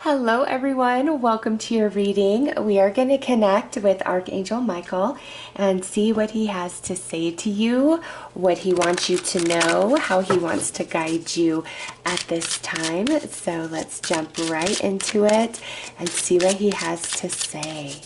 Hello everyone, welcome to your reading. We are going to connect with Archangel Michael and see what he has to say to you, what he wants you to know, how he wants to guide you at this time. So let's jump right into it and see what he has to say.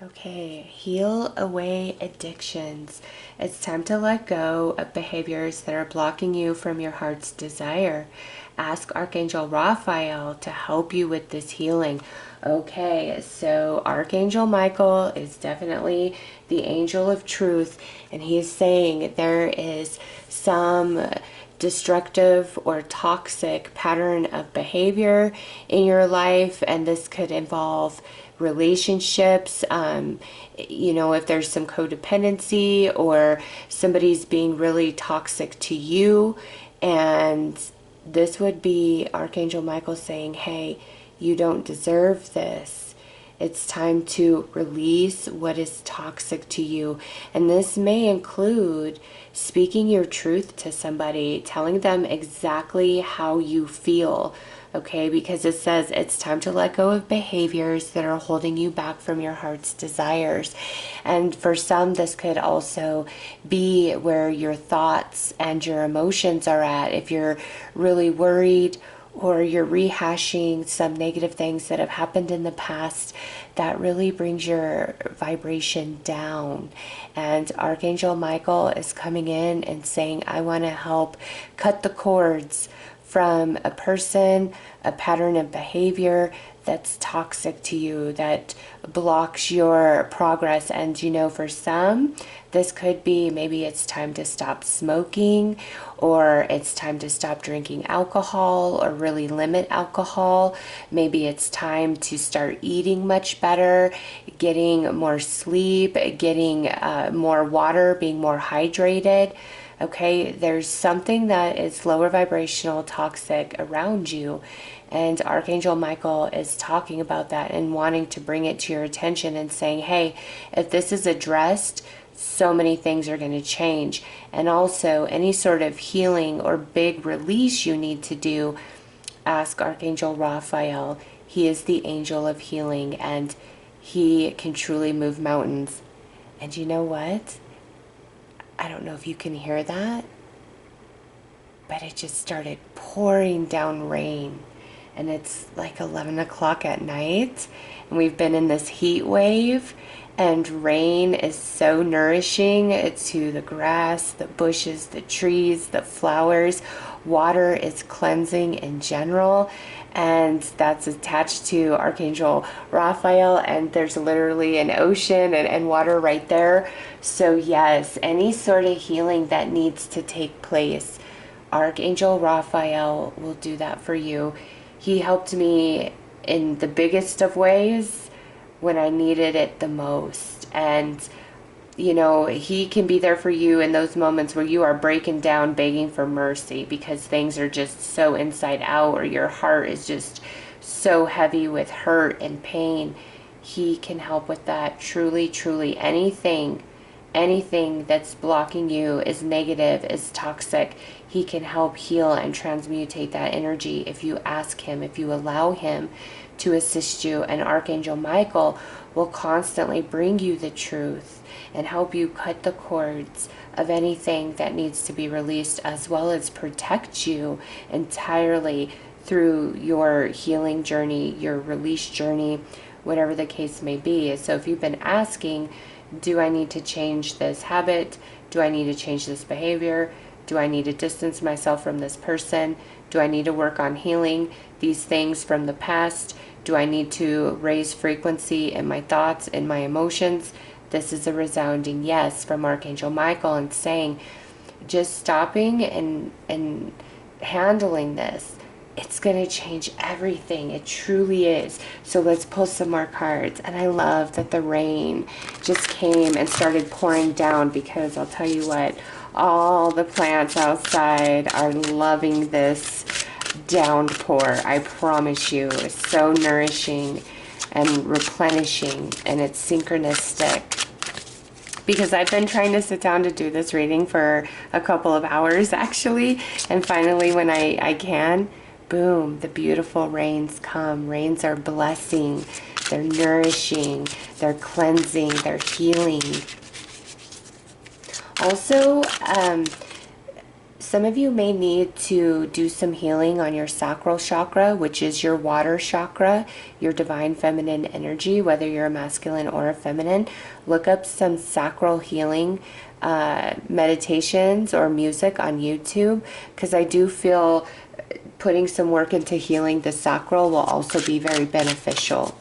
Okay, heal away addictions. It's time to let go of behaviors that are blocking you from your heart's desire. Ask Archangel Raphael to help you with this healing. Okay, so Archangel Michael is definitely the angel of truth, and he is saying there is some destructive or toxic pattern of behavior in your life, and this could involve relationships, if there's some codependency or somebody's being really toxic to you, and this would be Archangel Michael saying, hey, you don't deserve this. It's time to release what is toxic to you. And this may include speaking your truth to somebody, telling them exactly how you feel. Okay, because it says it's time to let go of behaviors that are holding you back from your heart's desires. And for some, this could also be where your thoughts and your emotions are at. If you're really worried or you're rehashing some negative things that have happened in the past, that really brings your vibration down. And Archangel Michael is coming in and saying, I want to help cut the cords from a person, a pattern of behavior that's toxic to you, that blocks your progress. And for some, this could be maybe it's time to stop smoking, or it's time to stop drinking alcohol or really limit alcohol. Maybe it's time to start eating much better, getting more sleep, getting more water, being more hydrated. Okay, there's something that is lower vibrational, toxic around you, and Archangel Michael is talking about that and wanting to bring it to your attention and saying, hey, if this is addressed, so many things are going to change. And also, any sort of healing or big release you need to do, ask Archangel Raphael. He is the angel of healing, and he can truly move mountains. And you know what? I don't know if you can hear that, but it just started pouring down rain. And it's like 11 o'clock at night, and we've been in this heat wave, and rain is so nourishing to the grass, the bushes, the trees, the flowers. Water is cleansing in general, and that's attached to Archangel Raphael, and there's literally an ocean and water right there. So yes, any sort of healing that needs to take place, Archangel Raphael will do that for you. He helped me in the biggest of ways when I needed it the most. And he can be there for you in those moments where you are breaking down, begging for mercy because things are just so inside out, or your heart is just so heavy with hurt and pain. He can help with that. Truly, truly, anything that's blocking you, is negative, is toxic, he can help heal and transmutate that energy if you ask him, if you allow him to assist you. And Archangel Michael will constantly bring you the truth and help you cut the cords of anything that needs to be released, as well as protect you entirely through your healing journey, your release journey, whatever the case may be. So if you've been asking, do I need to change this habit? Do I need to change this behavior? Do I need to distance myself from this person? Do I need to work on healing these things from the past? Do I need to raise frequency in my thoughts, in my emotions? This is a resounding yes from Archangel Michael, and saying, just stopping and handling this, it's going to change everything. It truly is. So let's pull some more cards. And I love that the rain just came and started pouring down, because I'll tell you what, all the plants outside are loving this downpour. I promise you, it's so nourishing and replenishing, and it's synchronistic. because I've been trying to sit down to do this reading for a couple of hours actually, and finally when I can, boom, the beautiful rains come. Rains are blessing, they're nourishing, they're cleansing, they're healing. Also, some of you may need to do some healing on your sacral chakra, which is your water chakra, your divine feminine energy, whether you're a masculine or a feminine. Look up some sacral healing meditations or music on YouTube, because I do feel putting some work into healing the sacral will also be very beneficial.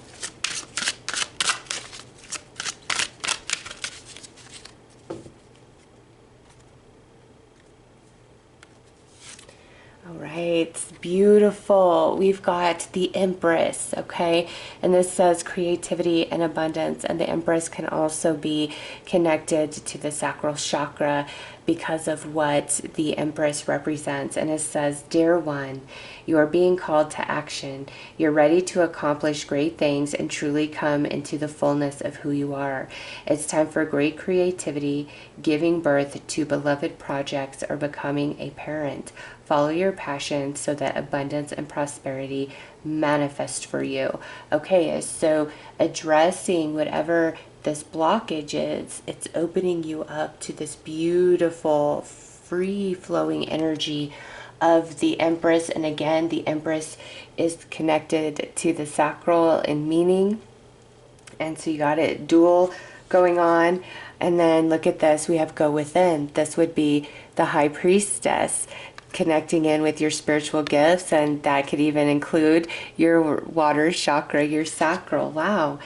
It's beautiful. We've got the Empress, okay? And this says creativity and abundance. And the Empress can also be connected to the sacral chakra because of what the Empress represents. And it says, dear one, you are being called to action. You're ready to accomplish great things and truly come into the fullness of who you are. It's time for great creativity, giving birth to beloved projects, or becoming a parent. Follow your passion so that abundance and prosperity manifest for you. Okay, so addressing whatever this blockage is, it's opening you up to this beautiful, free-flowing energy of the Empress. And again, the Empress is connected to the sacral in meaning. And so you got it dual going on. And then look at this, we have go within. This would be the High Priestess, connecting in with your spiritual gifts, and that could even include your water chakra, your sacral. Wow.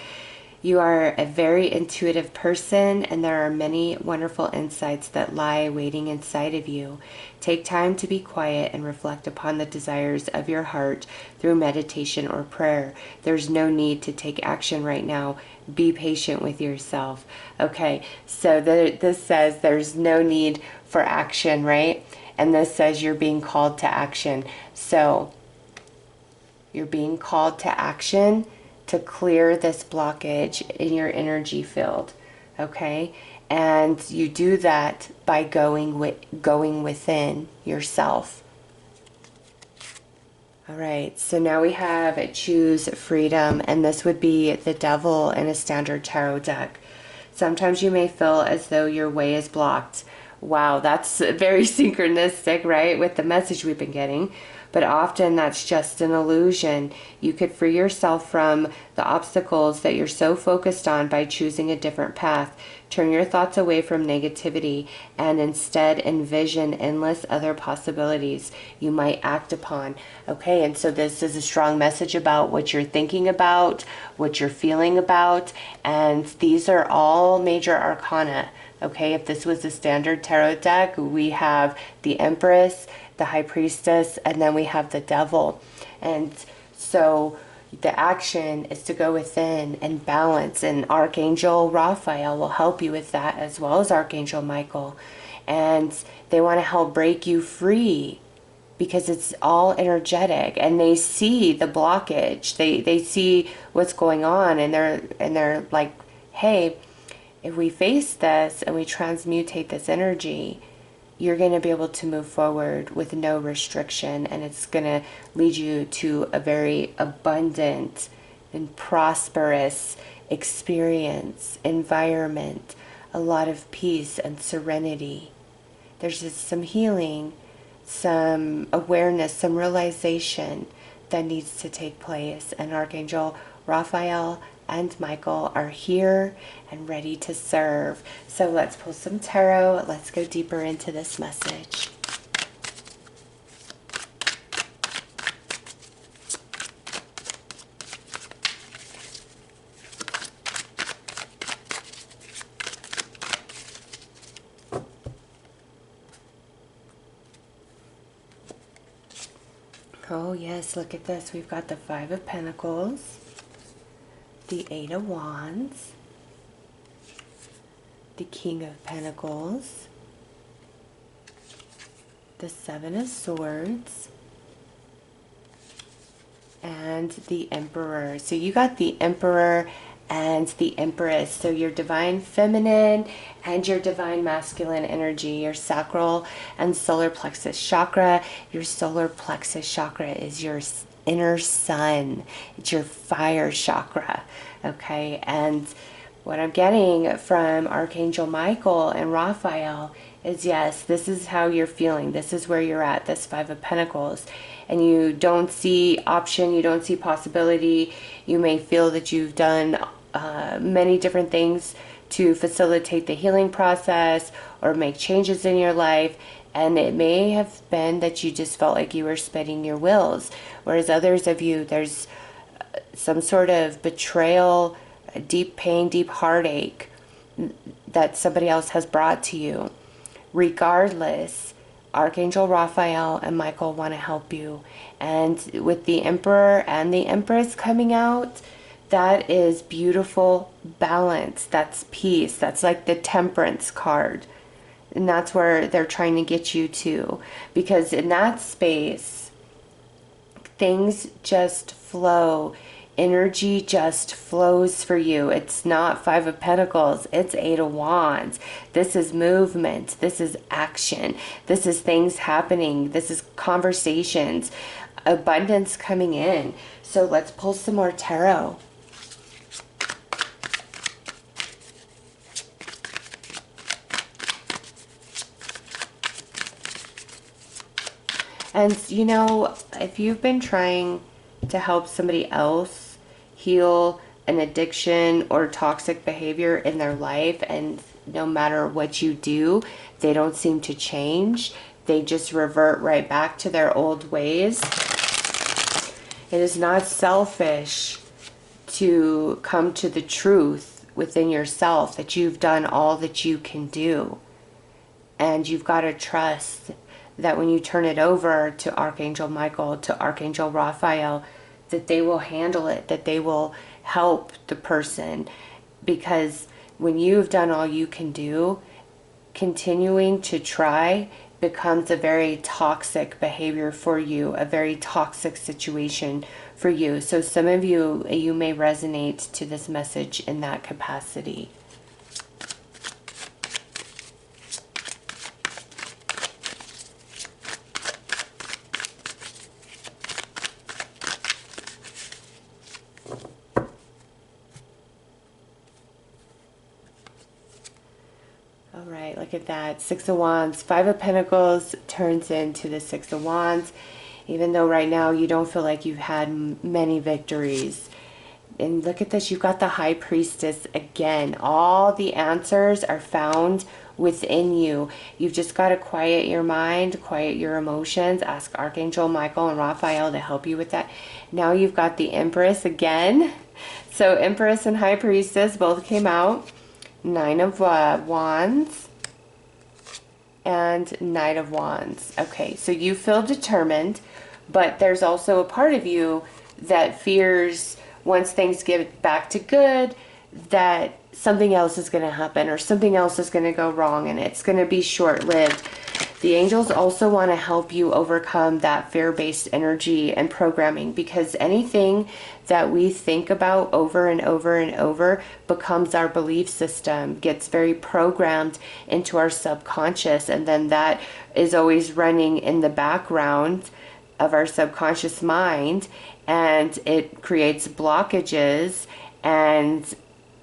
You are a very intuitive person, and there are many wonderful insights that lie waiting inside of you. Take time to be quiet and reflect upon the desires of your heart through meditation or prayer. There's no need to take action right now. Be patient with yourself. Okay, so this says there's no need for action, right? And this says you're being called to action. So you're being called to action to clear this blockage in your energy field. Okay? And you do that by going within yourself. All right, so now we have choose freedom, and this would be the Devil in a standard tarot deck. Sometimes you may feel as though your way is blocked. Wow, that's very synchronistic, right, with the message we've been getting. But often that's just an illusion. You could free yourself from the obstacles that you're so focused on by choosing a different path. Turn your thoughts away from negativity and instead envision endless other possibilities you might act upon. Okay, and so this is a strong message about what you're thinking about, what you're feeling about, and these are all major arcana. Okay, if this was a standard tarot deck, we have the Empress, the High Priestess, and then we have the Devil. And so the action is to go within and balance, and Archangel Raphael will help you with that, as well as Archangel Michael. And they want to help break you free, because it's all energetic, and they see the blockage. They see what's going on, and they're like, hey, if we face this and we transmutate this energy, you're going to be able to move forward with no restriction, and it's going to lead you to a very abundant and prosperous experience, environment, a lot of peace and serenity. There's just some healing, some awareness, some realization that needs to take place, and Archangel Raphael and Michael are here and ready to serve. So let's pull some tarot. Let's go deeper into this message. Oh yes, look at this. We've got the Five of Pentacles, the Eight of Wands, the King of Pentacles, the Seven of Swords, and the Emperor. So you got the Emperor and the Empress. So your divine feminine and your divine masculine energy, your sacral and solar plexus chakra. Your solar plexus chakra is your inner sun. It's your fire chakra. Okay. And what I'm getting from Archangel Michael and Raphael is, yes, this is how you're feeling. This is where you're at, this Five of Pentacles. And you don't see option, you don't see possibility. You may feel that you've done many different things to facilitate the healing process or make changes in your life. And it may have been that you just felt like you were spinning your wheels. Whereas others of you, there's some sort of betrayal, deep pain, deep heartache that somebody else has brought to you. Regardless, Archangel Raphael and Michael want to help you. And with the Emperor and the Empress coming out, that is beautiful balance. That's peace. That's like the Temperance card. And that's where they're trying to get you to. Because in that space, things just flow. Energy just flows for you. It's not Five of Pentacles. It's Eight of Wands. This is movement. This is action. This is things happening. This is conversations. Abundance coming in. So let's pull some more tarot. And you know, if you've been trying to help somebody else heal an addiction or toxic behavior in their life, and no matter what you do, they don't seem to change, they just revert right back to their old ways. It is not selfish to come to the truth within yourself that you've done all that you can do. And you've got to trust that when you turn it over to Archangel Michael, to Archangel Raphael, that they will handle it, that they will help the person. Because when you've done all you can do, continuing to try becomes a very toxic behavior for you, a very toxic situation for you. So some of you, you may resonate to this message in that capacity. All right, look at that. Six of Wands. Five of Pentacles turns into the Six of Wands. Even though right now you don't feel like you've had many victories. And look at this. You've got the High Priestess again. All the answers are found within you. You've just got to quiet your mind, quiet your emotions. Ask Archangel Michael and Raphael to help you with that. Now you've got the Empress again. So Empress and High Priestess both came out. Nine of Wands and Knight of Wands. Okay, so you feel determined, but there's also a part of you that fears once things get back to good that something else is going to happen or something else is going to go wrong and it's going to be short-lived. The angels also want to help you overcome that fear-based energy and programming, because anything that we think about over and over and over becomes our belief system, gets very programmed into our subconscious, and then that is always running in the background of our subconscious mind, and it creates blockages and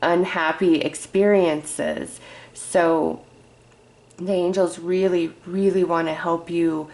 unhappy experiences. So the angels really, really want to help you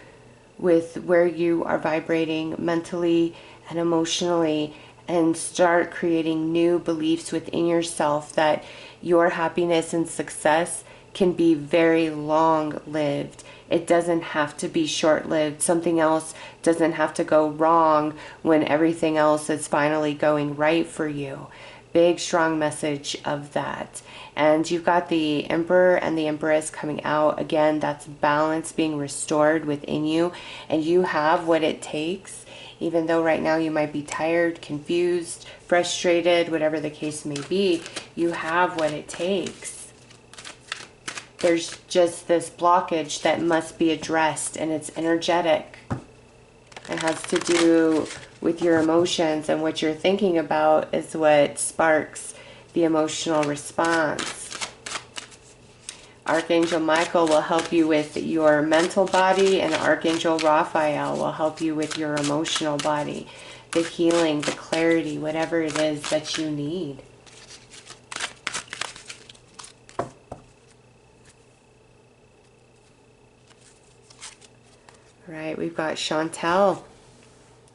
with where you are vibrating mentally and emotionally, and start creating new beliefs within yourself that your happiness and success can be very long-lived. It doesn't have to be short-lived. Something else doesn't have to go wrong when everything else is finally going right for you. Big, strong message of that. And you've got the Emperor and the Empress coming out. Again, that's balance being restored within you. And you have what it takes, even though right now you might be tired, confused, frustrated, whatever the case may be. You have what it takes. There's just this blockage that must be addressed, and it's energetic. It has to do with your emotions, and what you're thinking about is what sparks the emotional response. Archangel Michael will help you with your mental body, and Archangel Raphael will help you with your emotional body, the healing, the clarity, whatever it is that you need. All right, we've got Chantel.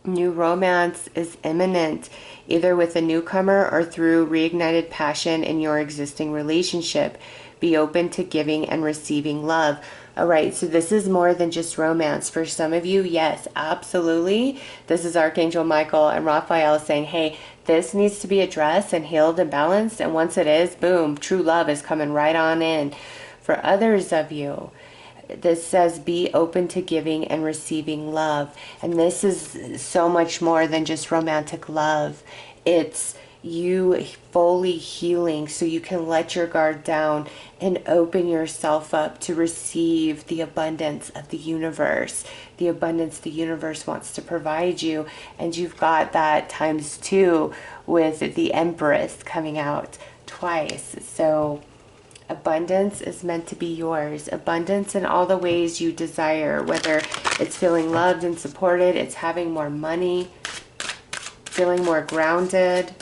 New romance is imminent, either with a newcomer or through reignited passion in your existing relationship. Be open to giving and receiving love. All right, so this is more than just romance. For some of you, yes, absolutely. This is Archangel Michael and Raphael saying, hey, this needs to be addressed and healed and balanced. And once it is, boom, true love is coming right on in. For others of you, this says be open to giving and receiving love. And this is so much more than just romantic love. It's you fully healing so you can let your guard down and open yourself up to receive the abundance of the universe, the abundance the universe wants to provide you. And you've got that times 2 with the Empress coming out twice. So abundance is meant to be yours. Abundance in all the ways you desire, whether it's feeling loved and supported, it's having more money, feeling more grounded.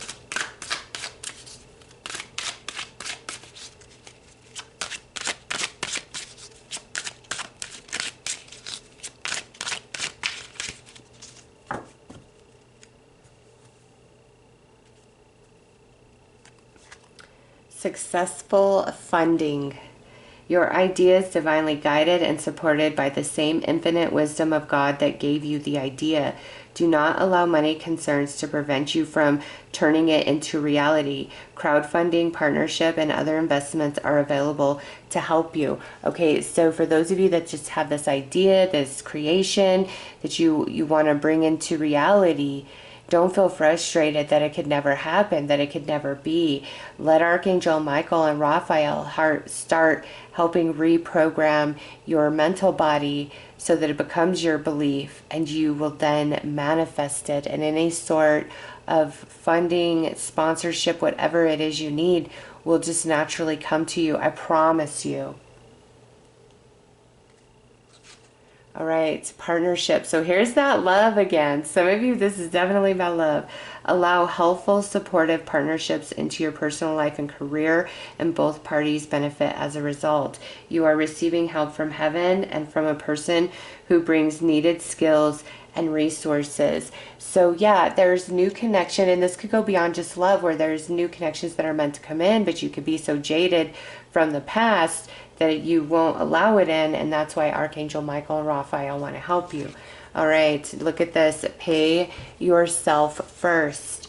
Successful funding. Your idea is divinely guided and supported by the same infinite wisdom of God that gave you the idea. Do not allow money concerns to prevent you from turning it into reality. Crowdfunding, partnership, and other investments are available to help you. Okay, so for those of you that just have this idea, this creation that you want to bring into reality, don't feel frustrated that it could never happen, that it could never be. Let Archangel Michael and Raphael start helping reprogram your mental body so that it becomes your belief, and you will then manifest it. And any sort of funding, sponsorship, whatever it is you need, will just naturally come to you. I promise you. All right, partnership. So here's that love again. Some of you, this is definitely about love. Allow helpful, supportive partnerships into your personal life and career, and both parties benefit as a result. You are receiving help from heaven and from a person who brings needed skills and resources. So yeah, there's new connection, and this could go beyond just love, where there's new connections that are meant to come in, but you could be so jaded from the past that you won't allow it in, and that's why Archangel Michael and Raphael want to help you. All right, look at this. Pay yourself first.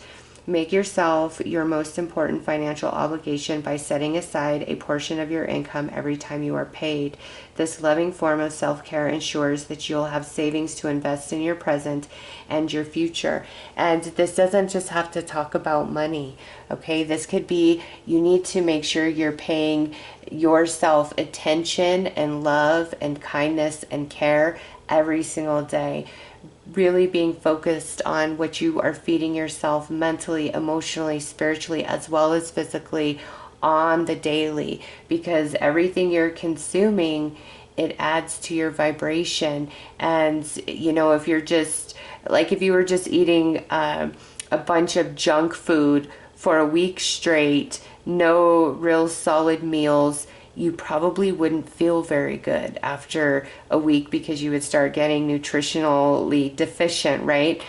Make yourself your most important financial obligation by setting aside a portion of your income every time you are paid. This loving form of self-care ensures that you'll have savings to invest in your present and your future. And this doesn't just have to talk about money, okay? This could be, you need to make sure you're paying yourself attention and love and kindness and care every single day. Really being focused on what you are feeding yourself mentally, emotionally, spiritually, as well as physically on the daily, because everything you're consuming, it adds to your vibration. And you know, if you're just like, if you were just eating a bunch of junk food for a week straight, no real solid meals, you probably wouldn't feel very good after a week, because you would start getting nutritionally deficient, right?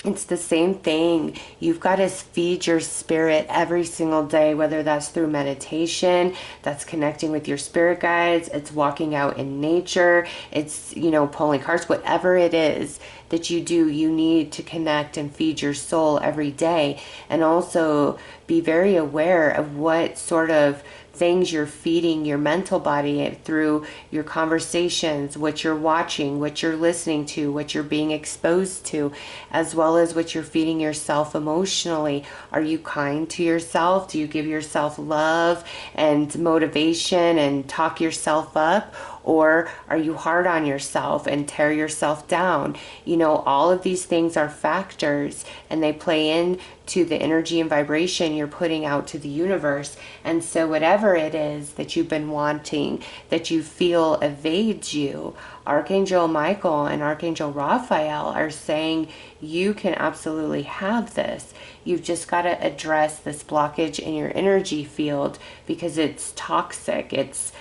It's the same thing. You've got to feed your spirit every single day, whether that's through meditation, that's connecting with your spirit guides, it's walking out in nature, it's, you know, pulling cards, whatever it is that you do, you need to connect and feed your soul every day. And also be very aware of what sort of things you're feeding your mental body through your conversations, what you're watching, what you're listening to, what you're being exposed to, as well as what you're feeding yourself emotionally. Are you kind to yourself? Do you give yourself love and motivation and talk yourself up? Or are you hard on yourself and tear yourself down? You know, all of these things are factors, and they play in to the energy and vibration you're putting out to the universe. And so whatever it is that you've been wanting, that you feel evades you, Archangel Michael and Archangel Raphael are saying you can absolutely have this. You've just got to address this blockage in your energy field, because it's toxic, it's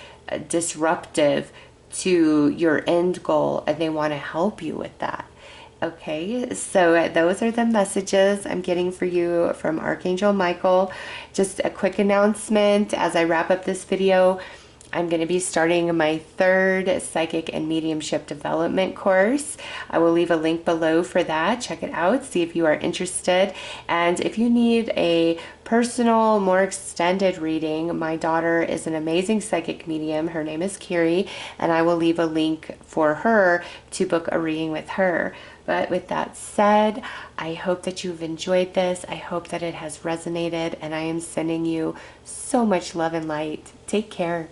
disruptive to your end goal, and they want to help you with that. Okay, so those are the messages I'm getting for you from Archangel Michael. Just a quick announcement as I wrap up this video. I'm going to be starting my third psychic and mediumship development course. I will leave a link below for that. Check it out, see if you are interested. And if you need a personal, more extended reading, my daughter is an amazing psychic medium. Her name is Kiri, and I will leave a link for her to book a reading with her. But with that said, I hope that you've enjoyed this. I hope that it has resonated, and I am sending you so much love and light. Take care.